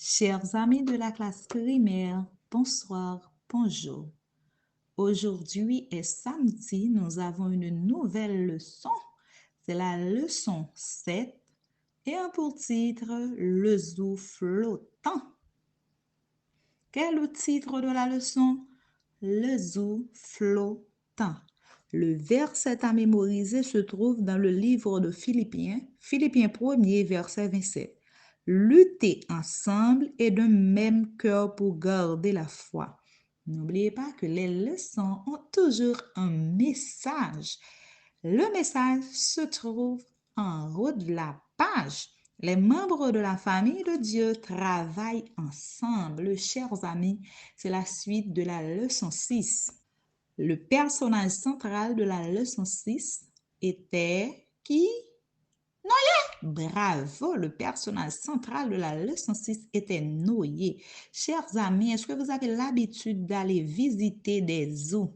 Chers amis de la classe primaire, bonsoir, bonjour. Aujourd'hui est samedi, nous avons une nouvelle leçon. C'est la leçon 7 et a pour titre le zoo flottant. Quel est le titre de la leçon? Le zoo flottant. Le verset à mémoriser se trouve dans le livre de Philippiens, Philippiens 1er, verset 27. Luttez ensemble et d'un même cœur pour garder la foi. N'oubliez pas que les leçons ont toujours un message. Le message se trouve en haut de la page. Les membres de la famille de Dieu travaillent ensemble. Chers amis, c'est la suite de la leçon 6. Le personnage central de la leçon 6 était qui? Bravo, le personnage central de la leçon 6 était Noé. Chers amis, est-ce que vous avez l'habitude d'aller visiter des zoos?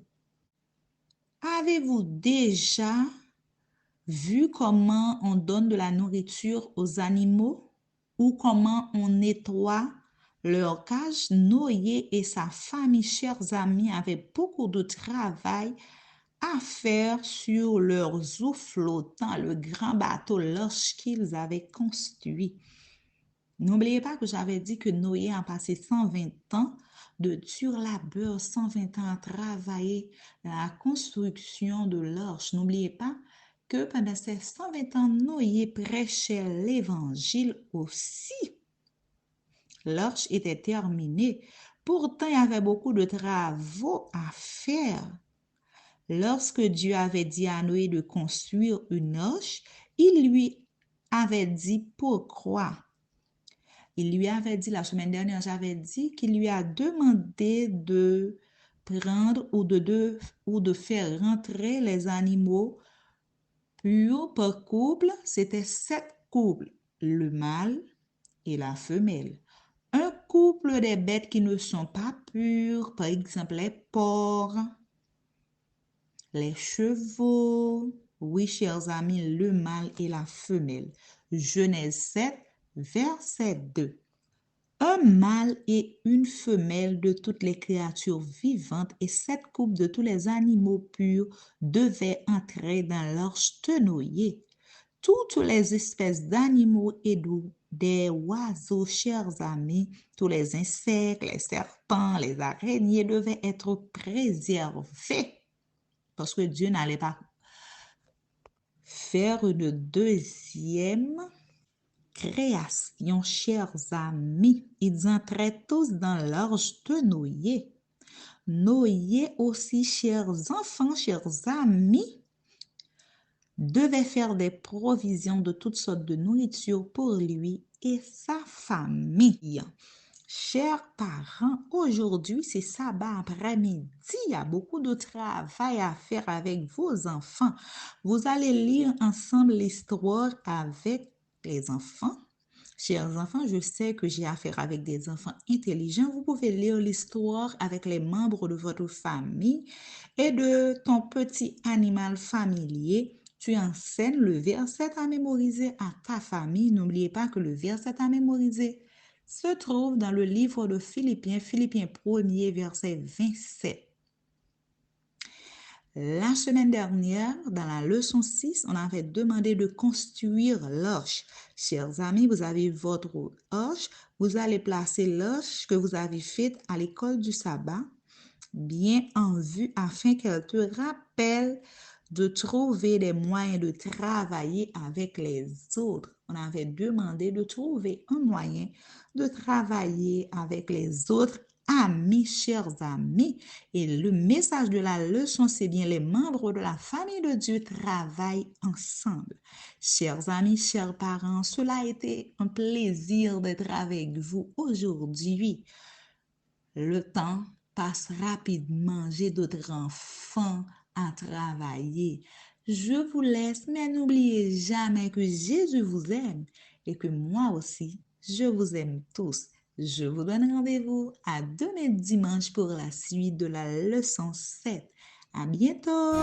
Avez-vous déjà vu comment on donne de la nourriture aux animaux ou comment on nettoie leur cage? Noé et sa famille, chers amis, avaient beaucoup de travail à faire sur leur zoo flottant, le grand bateau lorsqu'ils avaient construit. N'oubliez pas que j'avais dit que Noé a passé 120 ans de dur labeur, 120 ans à travailler dans la construction de l'arche. N'oubliez pas que pendant ces 120 ans, Noé prêchait l'évangile aussi. L'arche était terminée. Pourtant, il y avait beaucoup de travaux à faire. Lorsque Dieu avait dit à Noé de construire une arche, il lui avait dit pourquoi. Il lui avait dit, la semaine dernière, j'avais dit qu'il lui a demandé de prendre ou de faire rentrer les animaux purs par couple. C'était 7 couples, le mâle et la femelle. Un couple des bêtes qui ne sont pas pures, par exemple les porcs, les chevaux. Oui, chers amis, le mâle et la femelle. Genèse 7, verset 2. Un mâle et une femelle de toutes les créatures vivantes et 7 couples de tous les animaux purs devaient entrer dans l'arche de Noé. Toutes les espèces d'animaux et des oiseaux, chers amis, tous les insectes, les serpents, les araignées devaient être préservés parce que Dieu n'allait pas faire une deuxième création, chers amis. Ils entraient tous dans l'arche de Noé. Noé aussi, chers enfants, chers amis, devait faire des provisions de toutes sortes de nourriture pour lui et sa famille. Chers parents, aujourd'hui, c'est sabbat après-midi. Il y a beaucoup de travail à faire avec vos enfants. Vous allez lire ensemble l'histoire avec les enfants. Chers enfants, je sais que j'ai affaire avec des enfants intelligents. Vous pouvez lire l'histoire avec les membres de votre famille et de ton petit animal familier. Tu enseignes le verset à mémoriser à ta famille. N'oubliez pas que le verset à mémoriser se trouve dans le livre de Philippiens, Philippiens 1er, verset 27. La semaine dernière, dans la leçon 6, on avait demandé de construire l'arche. Chers amis, vous avez votre arche. Vous allez placer l'arche que vous avez faite à l'école du sabbat bien en vue afin qu'elle te rappelle de trouver des moyens de travailler avec les autres. On avait demandé de trouver un moyen de travailler avec les autres amis, chers amis. Et le message de la leçon, c'est bien les membres de la famille de Dieu travaillent ensemble. Chers amis, chers parents, cela a été un plaisir d'être avec vous aujourd'hui. Le temps passe rapidement, j'ai d'autres enfants à travailler. Je vous laisse, mais n'oubliez jamais que Jésus vous aime et que moi aussi, je vous aime tous. Je vous donne rendez-vous à demain dimanche pour la suite de la leçon 7. À bientôt!